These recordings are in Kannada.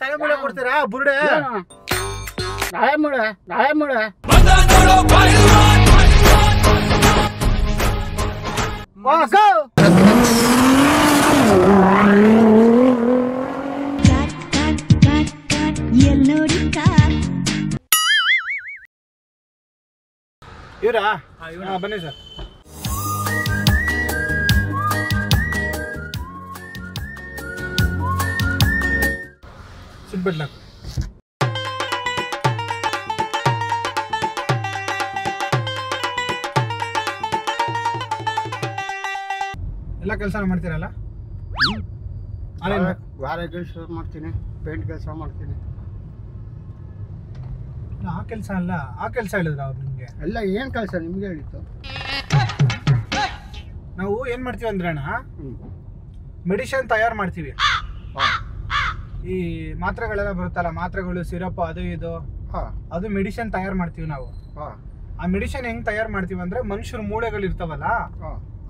ತಲೆ ಮೂಳೆ ಕೊಡ್ತೀರಾ ಬುರುಡೆ? ನಾಳೆ ಮೂಳೆ ಇವರಾ? ಬನ್ನಿ ಸರ್. ಸಿಗ್ಬಿಡ್ಲ ಎಲ್ಲ ಕೆಲಸ ಮಾಡ್ತೀರಲ್ಲ? ವಾರ ಕೆಲಸ ಮಾಡ್ತೀನಿ, ಪೇಂಟ್ ಕೆಲಸ ಮಾಡ್ತೀನಿ. ಆ ಕೆಲಸ ಅಲ್ಲ, ಆ ಕೆಲಸ ಹೇಳಿದ್ರ ಅವ್ರು ನಿಮ್ಗೆ? ಎಲ್ಲ ಏನ್ ಕೆಲಸ ನಿಮ್ಗೆ ಹೇಳಿತ್ತು? ನಾವು ಏನ್ ಮಾಡ್ತೀವಿ ಅಂದ್ರೆ ಅಣ್ಣ, ಮೆಡಿಸಿನ್ ತಯಾರು ಮಾಡ್ತೀವಿ. ಈ ಮಾತ್ರೆಗಳೆಲ್ಲ ಬರುತ್ತಲ್ಲ, ಮಾತ್ರೆಗಳು, ಸಿರಪ್, ಅದು ಇದು, ಅದು ಮೆಡಿಸಿನ್ ತಯಾರು ಮಾಡ್ತೀವಿ ನಾವು. ಆ ಮೆಡಿಸಿನ್ ಹೆಂಗ್ ತಯಾರು ಮಾಡ್ತೀವಿ ಅಂದ್ರೆ, ಮನುಷ್ಯರ ಮೂಳೆಗಳು ಇರ್ತಾವಲ್ಲ,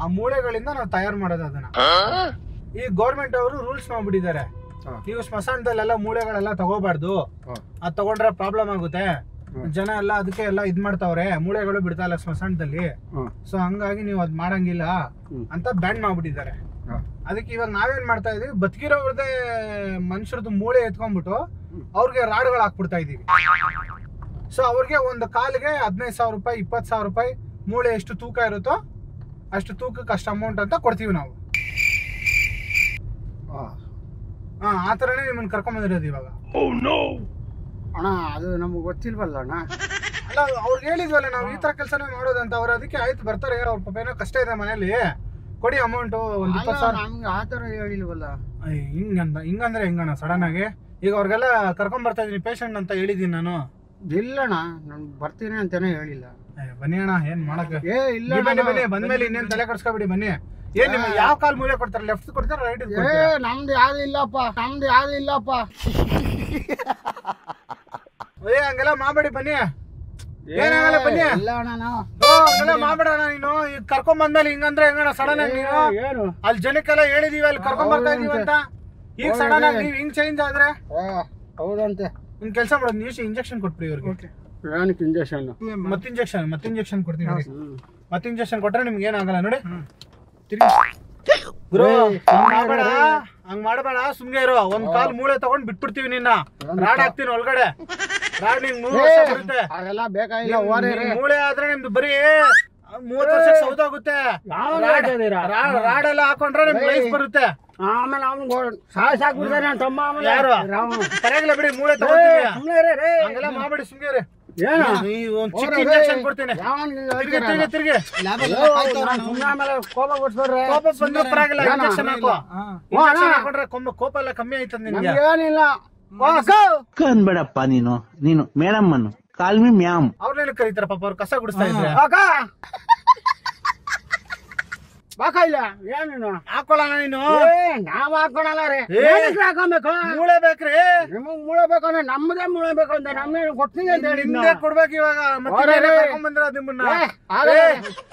ಆ ಮೂಳೆಗಳಿಂದ ನಾವು ತಯಾರು ಮಾಡೋದು ಅದನ್ನ. ಈ ಗೌರ್ಮೆಂಟ್ ಅವರು ರೂಲ್ಸ್ ಮಾಡ್ಬಿಟ್ಟಿದ್ದಾರೆ, ನೀವು ಸ್ಮಶಾನದಲ್ಲೆಲ್ಲ ಮೂಳೆಗಳೆಲ್ಲ ತಗೋಬಾರ್ದು, ಅದ್ ತಗೊಂಡ್ರೆ ಪ್ರಾಬ್ಲಮ್ ಆಗುತ್ತೆ, ಜನ ಎಲ್ಲ ಅದಕ್ಕೆ ಎಲ್ಲ ಇದ್ ಮಾಡ್ತಾವ್ರೆ, ಮೂಳೆಗಳು ಬಿಡ್ತಾ ಇಲ್ಲ ಸ್ಮಶಾನದಲ್ಲಿ, ಸೊ ಹಂಗಾಗಿ ನೀವು ಅದ್ ಮಾಡಂಗಿಲ್ಲ ಅಂತ ಬ್ಯಾನ್ ಮಾಡ್ಬಿಟ್ಟಿದ್ದಾರೆ. ಅದಕ್ಕೆ ಇವಾಗ ನಾವೇನ್ ಮಾಡ್ತಾ ಇದೀವಿ, ಬದುಕಿರೋರ್ದೇ ಮನುಷ್ಯರದ್ದು ಮೂಳೆ ಎತ್ಕೊಂಡ್ಬಿಟ್ಟು ಅವ್ರಿಗೆ ರಾಡ್ಗಳು ಹಾಕ್ಬಿಡ್ತಾ ಇದೀವಿ. ಸೊ ಅವ್ರಿಗೆ ಒಂದು ಕಾಲಿಗೆ 15,000 ರೂಪಾಯಿ, 20,000 ರೂಪಾಯಿ, ಮೂಳೆ ಎಷ್ಟು ತೂಕ ಇರುತ್ತೋ ಅಷ್ಟು ತೂಕಕ್ಕೆ ಅಷ್ಟು ಅಮೌಂಟ್ ಅಂತ ಕೊಡ್ತೀವಿ ನಾವು. ಆ ಥರನೇ ನಿಮ್ಮನ್ನ ಕರ್ಕೊಂಡ್ ಬಂದಿರೋದು ಇವಾಗ. ಅಣ್ಣ ಅದು ನಮ್ಗೆ ಗೊತ್ತಿಲ್ವಲ್ಲ ಅಣ್ಣ. ಅಲ್ಲ, ಅವ್ರಿಗೆ ಹೇಳಿದ್ವಲ್ಲ ನಾವು ಈ ತರ ಕೆಲಸನೇ ಮಾಡೋದಂತ. ಅವ್ರು ಅದಕ್ಕೆ ಆಯ್ತು ಬರ್ತಾರೆ, ಅವ್ರ ಪಾಪ ಏನೋ ಕಷ್ಟ ಇದೆ ಮನೇಲಿ, ಕೊಡಿ ಅಮೌಂಟ್ ಒಂದು 20,000. ನಮ್ಗೆ ಆ ಥರ ಹೇಳಿಲ್ವಲ್ಲ. ಹಿಂಗಂದ್ರೆ ಹೆಂಗಣ್ಣ ಸಡನ್ ಆಗಿ? ಈಗ ಅವ್ರಿಗೆಲ್ಲ ಕರ್ಕೊಂಡ್ ಬರ್ತಾ ಇದೀನಿ ಪೇಷಂಟ್ ಅಂತ ಹೇಳಿದೀನಿ ನಾನು. ಇಲ್ಲಣ್ಣ, ನಾನು ಬರ್ತೀನಿ ಅಂತಾನೆ ಹೇಳಿಲ್ಲ. ಬನ್ನಿ ಅಣ್ಣ, ಏನ್ ಮಾಡಕ್ಕೆ? ಇಲ್ಲ ಬನ್ನಿ, ಬಂದ್ಮೇಲೆ ಇನ್ನೇನ್ ತಲೆ ಕಟ್ಸ್ಕೊಬಿಡಿ. ಬನ್ನಿ. ಏನ್ ನಿಮ್ಗೆ ಯಾವ ಕಾಲ್ ಮೂಲೆ ಕೊಡ್ತಾರೆ? ಲೆಫ್ಟ್ ಕೊಡ್ತಾರೆ, ರೈಟ್? ನಮ್ದು ಯಾವ್ದು ಇಲ್ಲಪ್ಪ. ಹಂಗೆಲ್ಲ ಮಾಡ್ಬೇಡಿ, ಬನ್ನಿ. ಏನಾಗಲ್ಲ, ಬನ್ನಿ. ಹಂಗೆಲ್ಲ ಮಾಡ್ಬೇಡಣ ನೀನು. ಈಗ ಕರ್ಕೊಂಡ್ ಬಂದ್ಮೇಲೆ ಹಿಂಗಂದ್ರೆ ಹೆಂಗಣ್ಣ ಸಡನ್ ಆಗಿ? ನೀನು ಏನು ಅಲ್ಲಿ ಜನಕ್ಕೆಲ್ಲ ಹೇಳಿದೀವಿ, ಅಲ್ಲಿ ಕರ್ಕೊಂಡ್ ಬರ್ತಾ ಇದೀವಿ ಅಂತ. ಈಗ ಸಡನ್ ಆಗಿ ನೀವ್ ಹಿಂಗ್ ಚೇಂಜ್ ಆದ್ರೆ ಹೌದಂತೆ. ನಿಮ್ ಕೆಲಸ ಮಾಡೋದು, ನೀವು ಇಂಜೆಕ್ಷನ್ ಕೊಟ್ಬಿಡಿ ಇವ್ರಿಗೆ. ಏನಕ್ಕೆ ಇಂಜೆಕ್ಷನ್? ಮತ್ತೆ ಇಂಜೆಕ್ಷನ್ ಕೊಡ್ತೀನಿ ನೋಡಿ. ಮತ್ತೆ ಇಂಜೆಕ್ಷನ್ ಕೊಟ್ರೆ ನಿಮ್ಗೆ ಏನಾಗಲ್ಲ ನೋಡಿ. ಗುರು ಹಂಗ್ ಮಾಡಬೇಡ, ಸುಮ್ನೆ ಇರೋ. ಒಂದ್ ಕಾಲ್ ಮೂಳೆ ತಗೊಂಡ್ ಬಿಟ್ಬಿಡ್ತೀವಿ ನಿನ್ನ. ರಾಡ್ ಹಾಕ್ತೀನಿ ಒಳಗಡೆ. ರಾಡ್ ನಿಂಗ್ 3 ವರ್ಷ ಬರುತ್ತೆ. ಅದೆಲ್ಲ ಬೇಕಾಗಿಲ್ಲ. ಮೂಳೆ ಆದ್ರೆ ನಿಮ್ದು ಬರೀ 30 ವರ್ಷಕ್ಕೆ ಸೌದಾಗುತ್ತೆ. ರಾಡ್ ಎಲ್ಲ ಹಾಕೊಂಡ್ರೆ ನಿಮ್ಗೆ ಲೈಫ್ ಬರುತ್ತೆ. ಆಮೇಲೆ ಅವ್ನು ಸಾಕ್ಬಿಡ್ತಾನೆ ನನ್ನ ತಮ್ಮ. ಯಾರು? ಪರವಾಗಿಲ್ಲ ಬಿಡಿ, ಮೂಳೆ ತಗೊಂತೀವಿ. ಹಂಗೆಲ್ಲ ಮಾಡ್ಬೇಡಿ, ಸುಮ್ನೆ ಇರಿ. ಒಂದ್ ಚಿಕ್ಕ ಇಂಜೆಕ್ಷನ್ ಕೊಡ್ತೀನಿ. ತಿರ್ಗಿ ಕೋಪ ಬಂದ್ರೆ ಪರವಾಗಿಲ್ಲ, ಇಂಜೆಕ್ಷನ್ ಹಾಕೋ. ಇಂಜೆಕ್ಷನ್ ಹಾಕೊಂಡ್ರೆ ಕೋಪ ಎಲ್ಲ ಕಮ್ಮಿ ಆಯ್ತದ ನಿಮ್ಗೆ. ಏನಿಲ್ಲ ಅನ್ಬೇಡಪ್ಪ ನೀನು ಮೇಡಮ್ ಅನ್ನು ಕಾಲ್ಮಿ ಮ್ಯಾಮ್. ಅವ್ರನ್ನೇನು ಕರೀತಾರ ಪಾಪ, ಅವ್ರು ಕಸ ಗುಡಿಸ್ತಾ ಇದ್ರೆ. ಬಾಕಾಯಿಲ್ಲ ಏನು ಹಾಕೊಳ್ಳೋಣ ನೀನು? ನಾವ್ ಹಾಕೊಳಲ್ಲ ರೀ. ಹಾಕೊಬೇಕು. ಮೂಳೆ ಬೇಕ್ರಿ? ನಿಮಗ್ ಮೂಳೆ ಬೇಕು ಅಂದ್ರೆ ನಮ್ಮದೇ ಮೂಳೆ ಬೇಕು ಅಂತ ನಮ್ಗೆ ಕೊಡ್ತೀನಿ ಅಂತ ಹೇಳಿ ನಿಮ್ಗೆ ಕೊಡ್ಬೇಕು. ಇವಾಗ ಕರ್ಕೊಂಡ್ ಬಂದಿರ ನಿಮ್ಮನ್ನ.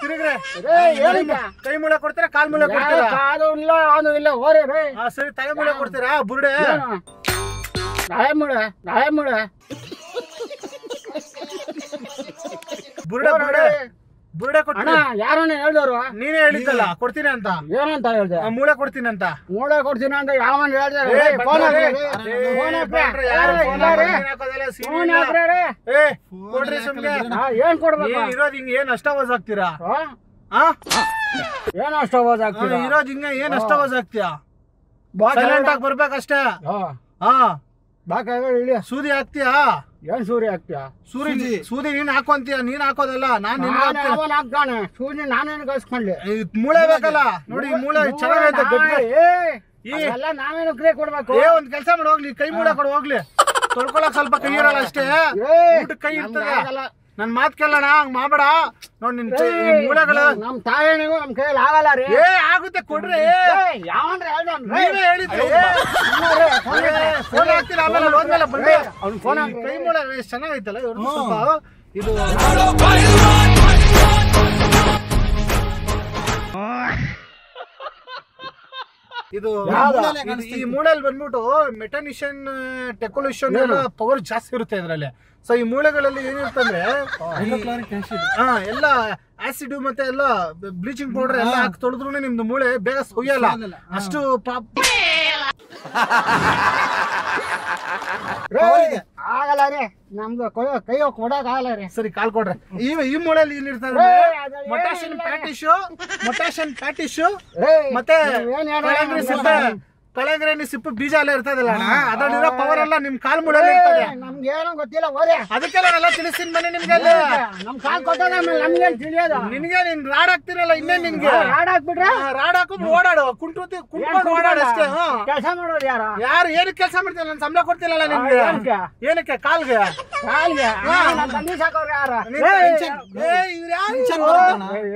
ತಿರುಗ್ರೆ ಕೈ ಮೂಳೆ ಕೊಡ್ತೀರಾ, ಕಾಲ್ ಮೂಳೆ ಕೊಡ್ತೀರಾ? ಅದು ಇಲ್ಲ, ಅದು ಇಲ್ಲ. ಓರೇ ರೇ. ಸರಿ, ತಲೆ ಮೂಳೆ ಕೊಡ್ತೀರಾ? ಬುರುಡೆ ನಾಳೆ ಮೂಳೆ ಬುರುಡೆ ಕೊಡ್ತೀನಿ. ಯಾರನ್ನ ಹೇಳ್ದವ್ರು? ನೀನೇ ಹೇಳಿದ್ದಲ್ಲ ಕೊಡ್ತೀನಿ ಅಂತ. ಏನಂತ ಹೇಳ್ದೆ? ಮೂಳೆ ಕೊಡ್ತೀನಿ ಅಂತ. ಮೂಳೆ ಕೊಡ್ತೀನಿ ಅಂತ ಯಾವನ್ ಹೇಳ್ದೆ? ಏನ್ ಕೊಡ್ಬೇಕು? ಇರೋದ್ ಹಿಂಗ ಏನ್ ಅಷ್ಟವಾಜ್ ಆಗ್ತೀರಾ? ಏನ್ ಅಷ್ಟವಾಜ್ ಆಗ್ತೀರಾ? ಇರೋದ್ ಹಿಂಗ ಏನ್ ಅಷ್ಟವಾಜ್ ಆಗ್ತೀಯಾ? ಸೈಲೆಂಟ್ ಆಗಿ ಬರ್ಬೇಕಷ್ಟೇ. ಸೂದಿ ಹಾಕ್ತೀಯಾ? ಏನ್ ಸೂರಿ ಹಾಕ್ತೀಯಾ? ಸೂದಿ ನೀನ್ ಹಾಕೊಂತೀಯ. ನೀನ್ ಹಾಕೋದಲ್ಲ, ನಾನ್ ಹಾಕ್ತಾನೆ ಸೂಜಿ. ನಾನೇನು ಕಳ್ಸ್ಕೊಂಡ್ಲಿ. ಮೂಳೆ ಬೇಕಲ್ಲ ನೋಡಿ, ಮೂಳೆ ಚೆನ್ನಾಗೈತೆ. ನಾವೇನು ಕ್ರೇ ಕೊಡ್ಬೇಕು? ಒಂದ್ ಕೆಲ್ಸ ಮಾಡಿ ಹೋಗ್ಲಿ, ಕೈ ಮೂಳೆ ಕೊಡು ಹೋಗ್ಲಿ. ತೊಳ್ಕೊಳಕ್ ಸ್ವಲ್ಪ ಕೈ ಇರಲ್ಲ ಅಷ್ಟೇ, ಕೈ ಇರ್ತದೆ. ನನ್ ಮಾತ್ ಕೇಳೋಣ, ಹಂಗ್ ಮಾಡ್ಬೇಡ. ನೋಡ್ ನಿನ್ ಮೂಳೆಗಳು ನಮ್ ತಾಯಿಗೂ ನಮ್ ಕೈಯಲ್ಲಿ ಆಗಲ್ಲ ರೀ. ಆಗುತ್ತೆ ಕೊಡ್ರಿ. ಯಾವನ್ರಿ ನೀವೇ ಹೇಳಿದ್ರಿ. ಫೋನ್ ಹಾಕ್ತೀನಿ, ಆಮೇಲೆ ಹೋದ್ಮೇಲೆ ಬಂದೆ. ಅವ್ನ ಫೋನ್ ಕೈ ಮೂಳೆ ಚೆನ್ನಾಗೈತಲ್ಲ ಇವ್ರದ್ದು ಸ್ವಲ್ಪ ಇದು. ಇದು ಯಾವ್ದು? ಈ ಮೂಳೆಯಲ್ಲಿ ಬಂದ್ಬಿಟ್ಟು ಮೆಟನಿಷನ್ ಟೆಕೊಲಿಷನ್ ಪವರ್ ಜಾಸ್ತಿ ಇರುತ್ತೆ ಇದ್ರಲ್ಲಿ. ಸೊ ಈ ಮೂಳೆಗಳಲ್ಲಿ ಏನಿರ್ತಂದ್ರೆ ಎಲ್ಲ ಆಸಿಡ್ ಮತ್ತೆ ಎಲ್ಲ ಬ್ಲೀಚಿಂಗ್ ಪೌಡರ್ ಎಲ್ಲ ಹಾಕಿ ತೊಳೆದ್ರು ನಿಮ್ದು ಮೂಳೆ ಬೇಗ ಸುಯ್ಯಲ್ಲ ಅಷ್ಟು ಆಗಲ್ಲ ರೀ ನಮ್ದು ಕೈ ಕೊಡಕ್ ಆಗಲ್ಲ ರೀ. ಸರಿ ಕಾಲ್ ಕೊಡ್ರೆ. ಈ ಮೂಳೆಯಲ್ಲಿ ಏನಿರ್ತಂದ್ರೆ ಮೊಟಾಷನ್ ಪ್ಯಾಟಿಶು ಮತ್ತೆ ಕಳಂಗ್ರೇನಿ ಸಿಪ್ಪು ಬೀಜ ಎಲ್ಲ ಇರ್ತದಲ್ಲ ಅದರಲ್ಲಿರೋ ಪವರ್ ಎಲ್ಲ ನಿಮ್ ಕಾಲ್ ಮೂಳೆಯಲ್ಲಿ ಇರ್ತದೆ. ನಮ್ಗೆ ಏನೋ ಗೊತ್ತಿಲ್ಲ ಓರಿ. ಅದಕ್ಕೆಲ್ಲ ನಾನೆಲ್ಲ ತಿಳಿಸ್ತೀನಿ ಬನ್ನಿ ನಿಮ್ಗೆ. ನಮ್ ಕಾಲ್ ಕೊಟ್ಟಾಗ ನಮ್ಗೆ ತಿಳಿಯೋದು. ನಿನ್ಗೆ ನೀನ್ ರಾಡ್ ಹಾಕ್ತಿರಲ್ಲ ಇನ್ನೇನ್ ನಿನ್ಗೆ ರಾಡ್ ಹಾಕ್ಬಿಟ್ರೆ ರಾಡ್ ಹಾಕಿದ್ರು ಓಡಾಡು ಕುಂಟ್ಕೊಂಡು ಓಡಾಡು ಅಷ್ಟೇ. ಕೆಲಸ ಮಾಡೋದು ಯಾರು ಏನಕ್ಕೆ ಕೆಲಸ ಮಾಡ್ತಿಲ್ಲ? ನಾನು ಸಂಬಳ ಕೊಡ್ತಿಲ್ಲ ನಿಮ್ಗೆ. ಏನಕ್ಕೆ? ಕಾಲ್ಗೆ ತಂದಿ ಸಾಕೋರು ಯಾರ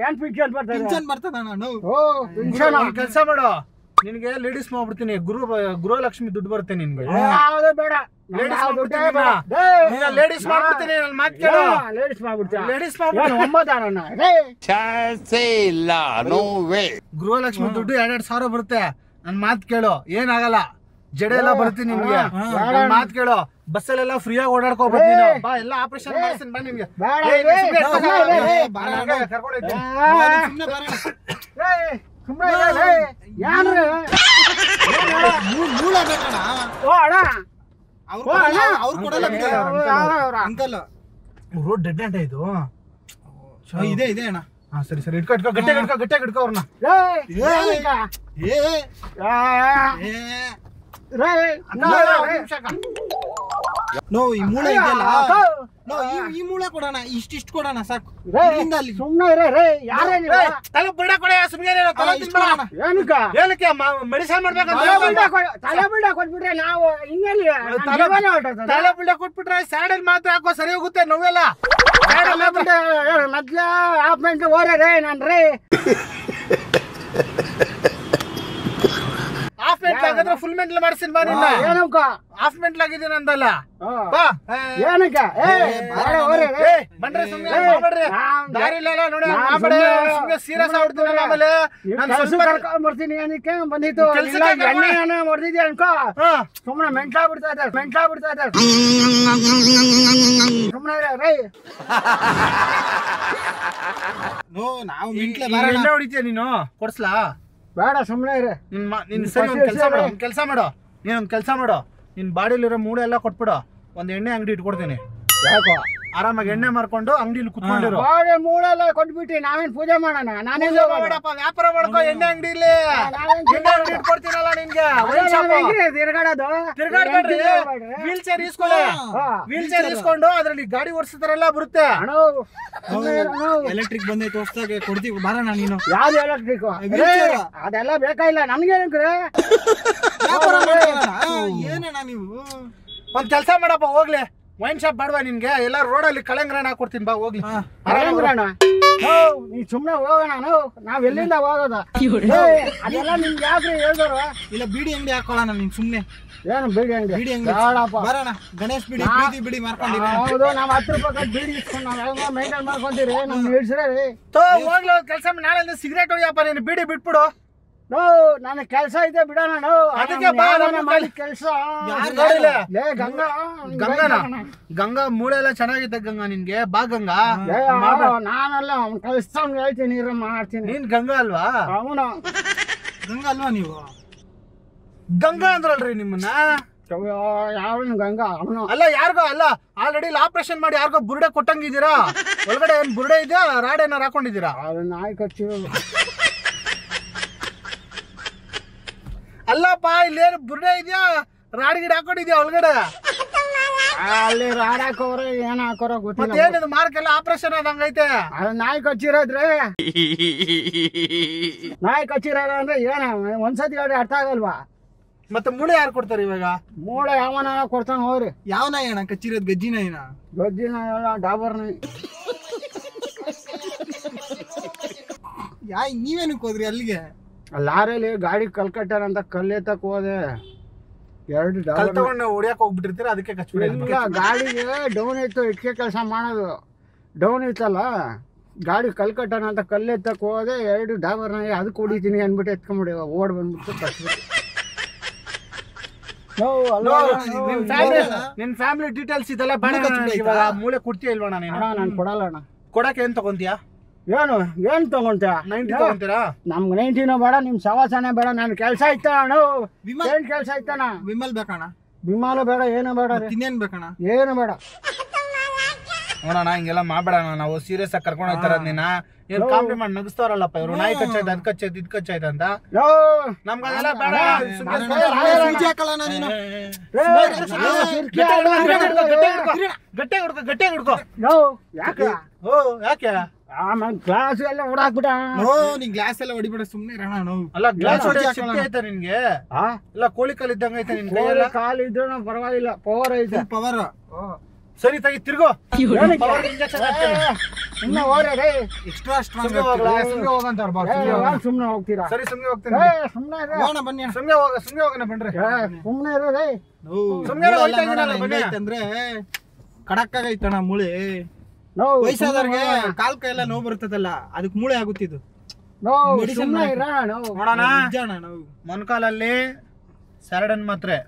ಏನ್ ಪಿಂಚನ್ ಬರ್ತದ ನಾನು ಕೆಲಸ ಮಾಡು. ನಿನ್ಗೆ ಲೇಡೀಸ್ ಮಾಡ್ಬಿಡ್ತೀನಿ. ಗೃಹಲಕ್ಷ್ಮಿ ದುಡ್ಡು ಬರುತ್ತೆ ನಿನ್ಗೆ. ಯಾವ್ದು ಬೇಡ ಲೇಡೀಸ್ ಮಾಡ್ಬಿಡ್ತೀನಿ. ನನ್ನ ಮಾತು ಕೇಳು. ಲೇಡೀಸ್ ಮಾಡ್ಬಿಡ್ತೀನಿ. ಲೇಡೀಸ್ ಮಾಡ್ಬಿಡ್ತೀನಿ. ಗೃಹಲಕ್ಷ್ಮಿ ದುಡ್ಡು 2,000 ಬರುತ್ತೆ. ನನ್ ಮಾತು ಕೇಳು, ಏನಾಗಲ್ಲ. ಜಡೆ ಎಲ್ಲ ಬರುತ್ತೆ ನಿನ್ಗೆ. ಮಾತು ಕೇಳು. ಬಸ್ಸಲ್ಲೆಲ್ಲ ಫ್ರೀ ಆಗಿ ಓಡಾಡ್ಕೋಬಹುದು ನೀನು. ಬಾ ಎಲ್ಲ ಆಪರೇಷನ್ ಮಾಡ್ತೀನಿ ಬಾ ನಿಮ್ಗೆ. ರೋಡ್ ಡೆಡ್ ಎಂಟ ಇದು ಇದೆ ಇದೆ ಅಣ್ಣ. ಸರಿ ಸರಿ ಇಟ್ಕೊ ಗಟ್ಟಿಯಾಗಿ ಇಟ್ಕೊ ಅವ್ರನ್ನ. ನೋ ಈ ಮೂಳೆ ಇದೆಯಲ್ಲ, ಈ ಮೂಳೆ ಕೊಡೋಣ, ಇಷ್ಟಿಷ್ಟು ಕೊಡೋಣ ಸಾಕು. ಸುಮ್ನೆ ತಲೆ ಬಿಡ ಕೊಡೆ ಸುಮ್ನೆ ಏನಕ್ಕೆ ಮೆಡಿಸಿನ್ ಮಾಡ್ಬೇಕಂತ ತಲೆ ಬಿಡ ಕೊಟ್ಬಿಟ್ರೆ ನಾವು ಇನ್ನೆಲ್ಲಿ ತಲೆ ಬಿಡ ಕೊಟ್ಬಿಟ್ರೆ ಸ್ಯಾಡಲ್ ಮಾತ್ರ ಹಾಕೋ ಸರಿ ಹೋಗುತ್ತೆ. ನೋವೆಲ್ಲ ಮೊದ್ಲ ಹಾಫ್ ಮೆಂಟ್ ಓರೇ ನಾನ್ರಿ ಹಾಫ್ ಮೆಂಟ್ಲ್ ಆಗಿದ್ರೆ ಫುಲ್ ಮೆಂಟ್ಲ್ ಮಾಡಿಸ್ತೀನಿ ಬಾ ನಿನ್ನ. ಏನಕ್ಕ ಹಾಫ್ ಮೆಂಟ್ಲ್ ಆಗಿದ್ದೀನಿ ಅಂದಲ್ಲ ಏನಕ್ಕೆ ಬಂದ್ರೆ ಸುಮ್ನೆ ಮಾಡ್ಬೇಡ್ರಿ. ದಾರಿ ಇಲ್ಲ ನೋಡಿ ಮಾಡ್ಬೇಡಿ. ಸುಮ್ನೆ ಸೀರಿಯಸ್ ಆಗ್ಬಿಡ್ತೀನಿ. ಆಮೇಲೆ ಬರ್ತೀನಿ ಏನಕ್ಕೆ ಬಂದಿತ್ತು ಎಣ್ಣೆ ಹೊಡೆದಿದ್ದೆ ಅನ್ಕೋ ಸುಮ್ನೆ ಮೆಂಟ್ಲಾಗ್ಬಿಡ್ತಾ ಇದ್ದಾರೆ ಸುಮ್ನೆ ರೈ. ನಾವು ಎಣ್ಣೆ ಹೊಡಿತೀಯ ನೀನು? ಕೊಡ್ಸ್ಲಾ? ಬೇಡ ಸುಮ್ನೆ ಇರಿ. ನಿನ್ ಸರಿ ಒಂದ್ ಕೆಲ್ಸ ಮಾಡು. ನಿನ್ ಬಾಡಿಲಿರೋ ಮೂಳೆ ಎಲ್ಲ ಕೊಟ್ಬಿಡು. ಒಂದ್ ಎಣ್ಣೆ ಅಂಗಡಿ ಇಟ್ಕೊಡ್ತೀನಿ. ಯಾಕೋ ಆರಾಮಾಗಿ ಎಣ್ಣೆ ಮಾರ್ಕೊಂಡು ಅಂಗಡಿಲಿ ಕುತ್ಕೊಂಡಿರು. ಬಾಡಿ ಮೂಳೆ ಎಲ್ಲ ಕೊಟ್ಬಿಟ್ಟು ನಾವೇನ್ ಪೂಜೆ ಮಾಡೋಣ? ನಾನೇ ವ್ಯಾಪಾರ ಮಾಡ್ಕೋ. ಎಣ್ಣೆ ಅಂಗಡಿಲಿ ಇಟ್ಕೊಡ್ತೀನಲ್ಲ ನಿನ್ಗೆ. ತಿರ್ಗಾಡೋದು ತಿರ್ಗಾಡ್ಬೇಡ್ರಿ. ವೀಲ್ ಚೇರ್ ಇಸ್ಕೊಂಡು ಅದ್ರಲ್ಲಿ ಗಾಡಿ ಓಡಿಸ್ತಾರಲ್ಲ ಬರುತ್ತೆ. ಎಲೆಕ್ಟ್ರಿಕ್ ಬಂದೈತೆ ಹೊಸದಾಗಿ ಕೊಡ್ತೀವಿ ಬರೋಣ. ನೀನು ಯಾವ್ದು ಎಲೆಕ್ಟ್ರಿಕ್ ಅದೆಲ್ಲ ಬೇಕಾಗಿಲ್ಲ ನನ್ಗೆ. ಏನಣ್ಣ ನೀವು ಒಂದ್ ಕೆಲ್ಸ ಮಾಡಪ್ಪ ಹೋಗ್ಲಿ. ವೈನ್ ಶಾಪ್ ಬೇಡವಾ ನಿನ್ಗೆ? ಎಲ್ಲ ರೋಡಲ್ಲಿ ಕಳಂಗ್ರಾಣ ಹಾಕೊಡ್ತೀನಿ ಬಾ ಹೋಗ್ಲಿ. ನೀ ಸುಮ್ನೆ ಹೋಗೋಣ. ನಾವ್ ಎಲ್ಲಿಂದ ಹೋಗೋದ? ಅದೆಲ್ಲ ನಿಮ್ಗೆ ಯಾಕ್ರಿ ಹೇಳ್ದವ್ರು? ಇಲ್ಲ ಬೀಡಿ ಅಂಗಡಿ ಹಾಕೊಳ್ಳೋಣ. ನೀನ್ ಸುಮ್ನೆ ಏನು ಬೀಡಿ ಅಂಗಡಿ ಬೇಡಪ್ಪ. ಬರೋಣ ಗಣೇಶ್ ಬಿಡಿ ಮಾರ್ಕೊಂಡಿರಿ. ಹೌದು ನಾವ್ 10 ರೂಪಾಯಿ ಬೀಡಿ ಇಸ್ಕೊಂಡು ನಾವ್ ಮೇಂಟೈನ್ ಮಾಡ್ಕೊಂತೀರಿ. ನಮ್ ಇಳ್ಸ್ರಿ ಹೋಗ್ಲಿ. ಕೆಲ್ಸ ನಾಳೆ ಸಿಗರೇಟ್ ಹೊಡಿಯಪ್ಪ. ನೀನು ಬೀಡಿ ಬಿಟ್ಬಿಡು. ನನ್ನ ಕೆಲ್ಸ ಇದೆ ಬಿಡೋಣ. ಅದಕ್ಕೆ ಮಾಡಿ ಕೆಲ್ಸ ಗಂಗಾ ಮೂಳೆ ಎಲ್ಲ ಚೆನ್ನಾಗಿದೆ. ಗಂಗಾ ನಿನ್ಗೆ ಬಾ ಗಂಗಾ. ನಾನಲ್ಲ ಕೆಲ್ಸ ಹೇಳ್ತೀನಿ ಮಾಡ್ತೀನಿ. ನೀನ್ ಗಂಗಾ ಅಲ್ವಾ? ಅವನು ಗಂಗಾ ಅಲ್ವಾ ನೀವು? ಗಂಗಾ ಅಂದ್ರಲ್ರಿ ನಿಮ್ಮನ್ನ. ಯಾವ ಗಂಗಾ? ಅವನು ಅಲ್ಲ ಯಾರಿಗೋ ಅಲ್ಲ. ಆಲ್ರೆಡಿ ಆಪರೇಷನ್ ಮಾಡಿ ಯಾರಿಗೋ ಬುರುಡೆ ಕೊಟ್ಟಂಗಿದ್ದೀರಾ? ಒಳಗಡೆ ಏನ್ ಬುರುಡೆ ಇದೆಯಾ? ರಾಡ್ ಏನಾರು ಹಾಕೊಂಡಿದ್ದೀರಾ? ನಾಯಿ ಕಚ್ಚಿ ಅಲ್ಲಪ್ಪ. ಇಲ್ಲೇನು ಬುರುಡೆ ಇದೆಯಾ? ರಾಡ್ ಗಿಡ ಹಾಕೊಂಡಿದ್ಯಾ ಒಳಗಡೆ? ಅಲ್ಲಿ ರಾಡ್ ಹಾಕೋರು ಏನ್ ಹಾಕೋರೋ ಗೊತ್ತಿಲ್ಲ. ಏನಿದು ಮಾರ್ಕೆಲ್ಲ ಆಪರೇಷನ್ ಆದಂಗೈತೆ. ಅದು ನಾಯಿ ಕಚ್ಚಿರೋದ್ರಿ. ನಾಯಿ ಕಚ್ಚಿರೋದ ಅಂದ್ರೆ ಏನ ಒಂದ್ಸತಿ ಹೇಳಿ ಅರ್ಥ ಆಗಲ್ವಾ? ಮತ್ತೆ ಮೂಳೆ ಯಾರು ಕೊಡ್ತಾರೆ ಇವಾಗ? ಮೂಳೆ ಯಾವನ ಕೊಡ್ತಾನ ಹೋಗ್ರಿ. ಯಾವ ನಾಯಿ ಅಣ್ಣ ಕಚ್ಚಿರೋದು? ಗಜ್ಜಿ ನಾಯಿನ? ಗಜ್ಜಿ ನಾಯಿ ಡಾಬರ್ ನಾಯಿ. ನೀವೇನಕ್ಕೆ ಹೋದ್ರಿ ಅಲ್ಲಿಗೆ? ಲಾರಿಯಲ್ಲಿ ಗಾಡಿ ಕಲ್ಕಟ್ಟಾರಂತ ಕಲ್ಲೆತ್ತಕ್ ಹೋದೆ. 2 ತಗೊಂಡು ಹೊಡಿಯಕ್ ಹೋಗ್ಬಿಟ್ಟಿರ್ತೀರ ಅದಕ್ಕೆ ಕಚ್ಬಿಡಿ. ಗಾಡಿಗೆ ಡೌನ್ ಇತ್ತು. ಇಟ್ಕೆ ಕೆಲಸ ಮಾಡೋದು ಡೌನ್ ಇತ್ತಲ್ಲ ಗಾಡಿ ಕಲ್ಕಟ್ಟಣ ಅಂತ ಕಲ್ಲೆತ್ತಕ್ಕೆ ಹೋದೆ 2 ಡಾಬರ್ ನಾಯಿ ಅದಕ್ಕೆ ಹೊಡಿತೀನಿ ಅಂದ್ಬಿಟ್ಟು ಎತ್ಕೊಂಬಿಡಿ ಓಡ್ ಬಂದ್ಬಿಟ್ಟು ಕಟ್ಬಿಟ್ಟು ನಿನ್ ಫ್ಯಾಮಿಲಿ ಡೀಟೇಲ್ಸ್ ಇದೆಲ್ಲ ಬೇಡ ಇವಾಗ ಮೂಳೆ ಕೊಡ್ತೀಯ ಇಲ್ವಣ್ಣ ನೀನು? ನಾನು ಕೊಡಲ್ಲ ಅಣ್ಣ. ಕೊಡಕ್ಕೆ ಏನ್ ತಗೊಂತೀಯಾ? ಏನ್ ತಗೊಂತೀಯ? 90 ತಗೊಂತೀರಾ? ನಮ್ಗೆ 90 ಬೇಡ, ನಿಮ್ ಸವಾಸನೆ ಬೇಡ, ನನ್ ಕೆಲ್ಸ ಐತ ಅಣ್ಣ. ವಿಮಲ್ ಏನ್ ಕೆಲ್ಸ ಐತಣ್ಣ? ವಿಮಲ್ ಬೇಕಣ್ಣ? ವಿಮಾನ ಬೇಡ, ಏನು ಬೇಡ ರೀ. ಇನ್ನೇನ್ ಬೇಕಣ್ಣ? ಏನು ಬೇಡ. ನೋಡೋಣ ಹಿಂಗೆಲ್ಲ ಮಾಡ್ಬೇಡ, ನಾವು ಸೀರಿಯಸ್ ಆಗಿ ಕರ್ಕೊಂಡು ಹೋಗ್ತಾರ ನೀನ. ಏನ್ ಕಾಮಿಡಿ ಮಾಡಿ ನಗಿಸ್ತಾರಲ್ಲಪ್ಪ ಇವ್ರು, ನಾಯಿ ಕಚ್ಚಾಯ್ತು ಅದ್ ಕಚ್ಚಾಯ್ತು ಇದ್ ಕಚ್ಚಾಯ್ತು ಅಂತ. ನಮ್ಗದೆಲ್ಲ ಬೇಡ. ಗಟ್ಟಿ ಹುಡ್ಕೋ. ಯಾಕೆ ಯಾಕೆ ಆಮೇಲೆ ಗ್ಲಾಸ್ ಎಲ್ಲ ಹೊಡಾಕ್ಬಿಟ್ಟ. ನೀನ್ ಗ್ಲಾಸ್ ಎಲ್ಲ ಹೊಡಿಬೇಡ, ಸುಮ್ನೆ ಇರೋಣ ನಾವು. ಅಲ್ಲ ಗ್ಲಾಸ್ ಐತೆ ನಿನ್ಗೆ? ಇಲ್ಲ ಕೋಳಿ ಕಾಲ್ ಇದ್ದಂಗ ಐತೆ ನಿನ್ ಕೈಯೆಲ್ಲ? ಕಾಲು ಇದ್ರು ಪರವಾಗಿಲ್ಲ, ಪವರ್ ಐತೆ. ಪವರ್ ಸರಿ ತೆಗಿ ತಿರ್ಗೋ. ಸುಮ್ನೆ ಹೋಗ್ರಿ ರೀ. ಎಕ್ಸ್ಟ್ರಾ ಸ್ಟ್ರಾಂಗ್ ಸುಮ್ನೆ ಹೋಗ್ತೀರಾ? ಸರಿ ಸುಮ್ನೆ ಹೋಗ್ತೀನಿ. ಸುಮ್ನೆ ಬನ್ನಿ ಸುಮ್ನೆ ಹೋಗೋಣ ಬನ್ರಿ. ಸುಮ್ನೆ ಇರೋ ರೀ. ಅಂದ್ರೆ ಕಡಕ್ ಆಗೈತಣ್ಣ ಮೂಳೆ. ವಯಸ್ಸಾದವ್ರಿಗೆ ಕಾಲ್ ಕೈ ಎಲ್ಲ ನೋವು ಬರ್ತದಲ್ಲ, ಅದಕ್ಕೆ ಮೂಳೆ ಆಗುತ್ತಿದ್ದು. ನೋಡೋಣ. ಮೊಣಕಾಲಲ್ಲಿ ಸ್ಯಾರಡನ್ ಮಾತ್ರೆ,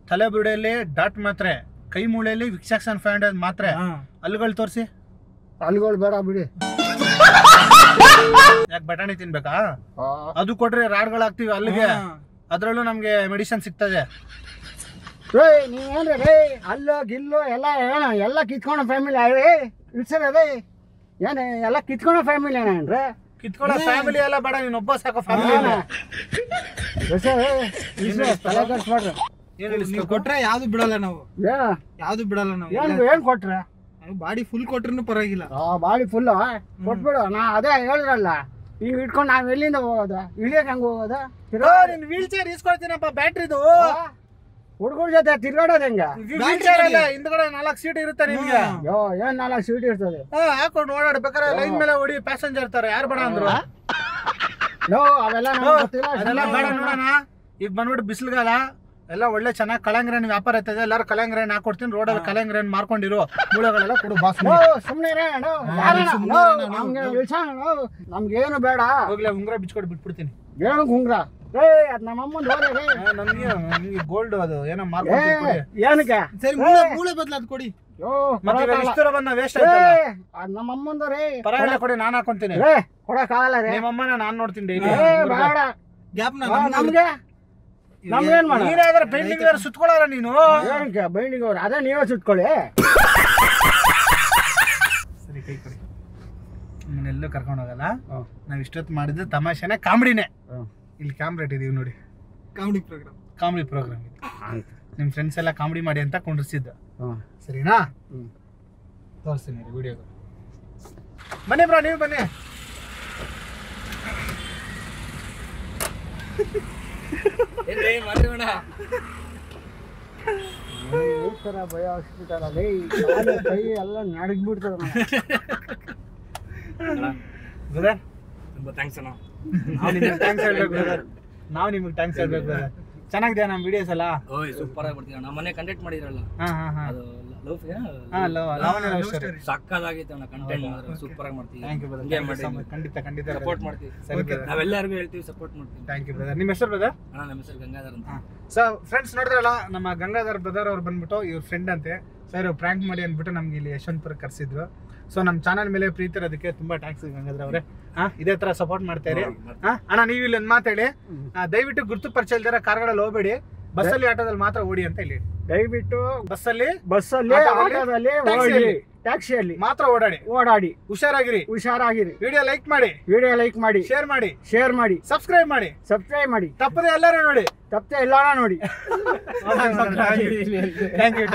ತಲೆ ಬುಡೆಯಲ್ಲಿ ಡಾಟ್ ಮಾತ್ರೆ, ಕೈ ಮೂಳೆಯಲ್ಲಿ ವಿಕ್ಸಾಕ್ಸನ್ 500 ಮಾತ್ರೆ. ಹಲ್ಲುಗಳು ತೋರಿಸಿ. ಹಲ್ಲುಗಳು ಬೇಡ ಬಿಡಿ. ಯಾಕೆ ಬಟಾಣಿ ತಿನ್ಬೇಕಾ? ಅದು ಕೊಟ್ರೆ ರಾಡ್ಗಳು ಹಾಕ್ತಿವಿ ಅಲ್ಲಿಗೆ, ಅದ್ರಲ್ಲೂ ನಮ್ಗೆ ಮೆಡಿಸಿನ್ ಸಿಗ್ತದೆ. ನೀವೇನ್ರಿ ರೇ ಅಲ್ಲೋ ಗಿಲ್ಲು ಎಲ್ಲ ಎಲ್ಲ ಕಿತ್ಕೊಂಡ ಫ್ಯಾಮಿಲಿ ರೀ ಇಲ್ಸರ ರೀ. ಏನೇ ಎಲ್ಲ ಕಿತ್ಕೊಂಡ ಫ್ಯಾಮಿಲಿ ಏನೇನ್ರಿ? ಕಿತ್ಕೊಳ್ಳೋ ಫ್ಯಾಮಿಲಿ ಎಲ್ಲ ಬೇಡ, ನೀನ್ ಒಬ್ಬ ಸಾಕೋ ಫ್ಯಾಮಿಲಿ. ತಲೆ ಕಟ್ಸ್ಬೇಡ್ರಿ. ನೀವು ಕೊಟ್ರೆ ಯಾವ್ದು ಬಿಡಲ್ಲ ನಾವು, ಯಾವ್ದು ಬಿಡಲ್ಲ ನಾವು. ಏನ್ ಕೊಟ್ರೆ? ಬಾಡಿ ಫುಲ್ ಕೊಟ್ರು ಪರವಾಗಿಲ್ಲ. ಬಾಡಿ ಫುಲ್ ಕೊಟ್ಬಿಡು. ನಾ ಅದೇ ಹೇಳಿದ್ರಲ್ಲ, ಈಗ ಇಟ್ಕೊಂಡು ನಾವ್ ಎಲ್ಲಿಂದ ಹೋಗೋದ? ಇಳಿಯಕ್ ಹಂಗ ಹೋಗೋದ? ನಿನ್ ವೀಲ್ ಚೇರ್ ಇಸ್ಕೊಳ್ತೀನಪ್ಪ, ಬ್ಯಾಟ್ರಿದು. ಹುಡುಗರ ಜೊತೆ ತಿರ್ಗಾಡೋದ್ ಹೆಂಗ? ವೀಲ್ ಚೇರ್ ಅಲ್ಲ, ಹಿಂದ್ಗಡೆ 4 ಸೀಟ್ ಇರುತ್ತೆ ನಿಮ್ಗೆ. ಏನ್ 4 ಸೀಟ್ ಇರ್ತದೆ? ಹಾಕೊಂಡು ಓಡಾಡ್ಬೇಕಾರೆ ಲೈನ್ ಮೇಲೆ ಹೊಡಿ, ಪ್ಯಾಸೆಂಜರ್ ಇರ್ತಾರೆ. ಯಾರು ಬೇಡ ಅಂದ್ರು? ಅವೆಲ್ಲ ಅದೆಲ್ಲ ಬೇಡ. ನೋಡೋಣ, ಈಗ ಬಂದ್ಬಿಟ್ಟು ಬಿಸಿಲುಗಾಲ ಎಲ್ಲ ಒಳ್ಳೆ ಚೆನ್ನಾಗಿ ಕಳಂಗ್ರೇನ್ ವ್ಯಾಪಾರ ಇರ್ತದೆ. ಎಲ್ಲಾರು ಕಳಂಗ್ರೇನ್ ಹಾಕೊಡ್ತೀನಿ, ರೋಡಲ್ಲಿ ಕಳಂಗ್ರೇನ್ ಮಾರ್ಕೊಂಡಿರು, ಮೂಳೆಗಳೆಲ್ಲ ಕೊಡು ಬಾಸ್. ಸುಮ್ನೆ ನಮ್ಗೇನು ಬೇಡ. ಹೋಗ್ಲಿ, ಉಂಗ್ರ ಬಿಚ್ಕೊಟ್ಟು ಬಿಟ್ಬಿಡ್ತೀನಿ. ಏನು ಉಂಗ್ರ? ಅದ್ ನಮ್ಮಮ್ಮಂದು ನಮ್ಗೆ ಗೋಲ್ಡ್ ಅದು ಏನೋ ಮಾರ್ಕೊಂಡು. ಏನಕ್ಕೆ? ಸರಿ, ಮೂಳೆ ಬದಲು ಅದು ಕೊಡಿ. ಇಷ್ಟರ ಬಂದ ವೇಸ್ಟ್ ಆಯ್ತಲ್ಲ. ಅದ್ ನಮ್ಮಮ್ಮಂದು ರೀ. ಪರವಾಗಿಲ್ಲ ಕೊಡಿ, ನಾನ್ ಹಾಕೊಂತೀನಿ. ಕೊಡಕ್ಕಾಗಲ್ಲ ರೀ. ನಿಮ್ಮಮ್ಮನ ನಾನ್ ನೋಡ್ತೀನಿ ಡೈಲಿ. ಬೇಡ ಗ್ಯಾಪ್ ನಮ್ಗೆ. ನಮ್ಗೇನ್ ಮಾಡ? ನೀನಾದ್ರೆ ಪೇಂಟಿಂಗ್ ಬೇರೆ ಸುತ್ಕೊಳ್ಳೋರ ನೀನು. ಏನಕ್ಕೆ ಬೈಂಡಿಂಗ್ ಅವ್ರು? ಅದೇ ನೀವೇ ಸುತ್ಕೊಳ್ಳಿ. ಸರಿ, ಕೈ ಕೊಡಿ. ನಿನ್ನೆಲ್ಲೂ ಕರ್ಕೊಂಡು ಹೋಗಲ್ಲ. ನಾವ್ ಇಷ್ಟೊತ್ತು ಮಾಡಿದ್ದು ತಮಾಷೆನೆ, ಕಾಮಿಡಿನೇ. ಇಲ್ಲಿ ಕ್ಯಾಮ್ರಾ ಇಟ್ಟಿದೀವಿ ನೋಡಿ, ಕಾಮಿಡಿ ಪ್ರೋಗ್ರಾಮ್ ಇದು. ನಿಮ್ ಫ್ರೆಂಡ್ಸ್ ಎಲ್ಲ ಕಾಮಿಡಿ ಮಾಡಿ ಅಂತ ಕೊಂಡಿಸಿದ್ದು. ಸರಿನಾ? ತೋರಿಸ್ತೀನಿ ವಿಡಿಯೋ. ಬನ್ನಿ ಬ್ರಾ, ನೀವು ಬನ್ನಿ. ಭಯ ಹಾಕ್ಸ್ಬಿಟ್ಟಾರಲ್ಲಿ ಕೈ ಎಲ್ಲ ನಡಗ್ಬಿಡ್ತಾರ. ತುಂಬಾ ಥ್ಯಾಂಕ್ಸ್ ಅಣ್ಣ. ನಾವು ನಿಮ್ಗೆ ಥ್ಯಾಂಕ್ಸ್ ಹೇಳ್ಬೇಕು ಬ್ರದರ್. ಚೆನ್ನಾಗಿದೆ ನಮ್ಮ ವಿಡಿಯೋಸ್ ಎಲ್ಲ. ಸೂಪರ್ ಆಗಿ ಬರ್ತೀವಿ. ನಮ್ಮ ಮನೆ ಕಂಟೆಂಟ್ ಮಾಡಿರಲ್ಲ, ಅದು ಸಕ್ಕದಾಗಿತ್ತು ಅಣ್ಣ. ಕಂಟೆಂಟ್ ಸೂಪರ್ ಆಗಿ ಮಾಡ್ತೀವಿ. ಖಂಡಿತ ಸಪೋರ್ಟ್ ಮಾಡ್ತೀವಿ. ನಾವೆಲ್ಲರಿಗೂ ಹೇಳ್ತೀವಿ, ಸಪೋರ್ಟ್ ಮಾಡ್ತೀವಿ. Thank you brother. ನಿಮ್ಮ ಹೆಸರು ಬ್ರದರ್? ನಮ್ಮ ಹೆಸರು ಗಂಗಾಧರ್ ಅಂತ. ಸೊ ಫ್ರೆಂಡ್ಸ್, ನೋಡಿದ್ರಲ್ಲ, ನಮ್ಮ ಗಂಗಾಧರ್ ಬ್ರದರ್ ಅವ್ರು ಬಂದ್ಬಿಟ್ಟು ಇವ್ರ ಫ್ರೆಂಡ್ ಅಂತೆ. ಸೊ ಇವ್ರು ಪ್ರ್ಯಾಂಕ್ ಮಾಡಿ ಅಂದ್ಬಿಟ್ಟು ನಮ್ಗೆ ಇಲ್ಲಿ ಯಶವಂತಪುರ ಕರ್ಸಿದ್ರು. ಸೊ ನಮ್ಮ ಚಾನಲ್ ಮೇಲೆ ಪ್ರೀತಿ ಇರೋದಕ್ಕೆ ತುಂಬಾ ಥ್ಯಾಂಕ್ಸ್ ಗಂಗಾಧರ್ ಅವರೇ. ಇದೇ ತರ ಸಪೋರ್ಟ್ ಮಾಡ್ತಾ ಇರಿ. ಅಣ್ಣ, ನೀವು ಇಲ್ಲಿ ಒಂದು ಮಾತಾಡಿ, ದಯವಿಟ್ಟು ಗುರುತು ಪರಿಚಯ ಇಲ್ದಿರ ಕಾರ್ಗಳಲ್ಲಿ ಹೋಗ್ಬೇಡಿ, ಬಸ್ಸಲ್ಲಿ ಆಟೋದಲ್ಲಿ ಮಾತ್ರ ಓಡಿ ಅಂತ ಇಲ್ಲಿ. ದಯವಿಟ್ಟು ಬಸ್ಸಲ್ಲಿ ಆಟೋದಲ್ಲಿ ಟ್ಯಾಕ್ಸಿಯಲ್ಲಿ ಮಾತ್ರ ಓಡಾಡಿ ಹುಷಾರಾಗಿರಿ. ವಿಡಿಯೋ ಲೈಕ್ ಮಾಡಿ, ಶೇರ್ ಮಾಡಿ, ಸಬ್ಸ್ಕ್ರೈಬ್ ಮಾಡಿ, ತಪ್ಪದೆ ಎಲ್ಲರೂ ನೋಡಿ. ತಪ್ಪದೆ ಎಲ್ಲಾರ ನೋಡಿ. Thank you